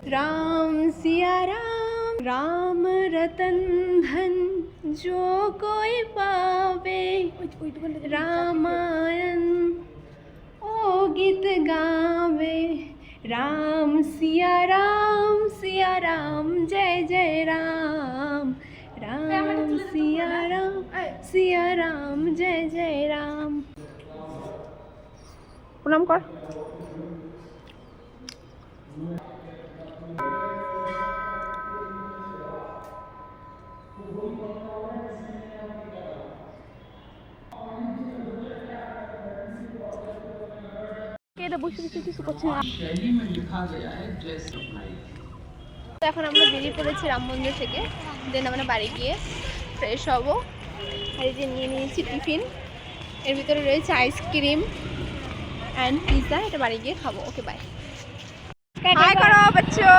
राम सिया राम, राम रतन धन जो कोई पावे, रामायण ओ गीत गावे। राम सिया राम जय जय राम, राम सिया राम जय जय राम। प्रणाम कर। এখন আমরা বেরিয়ে পড়েছি রাম মন্দির থেকে। দেন আমরা বাড়ি গিয়ে ফ্রেশ হব। আর এই যে নিয়ে নিয়েছি টিফিন, এর ভিতরে রয়েছে আইসক্রিম অ্যান্ড পিৎজা। এটা বাড়ি গিয়ে খাবো। Okay bye. হাই করো বাচ্চো।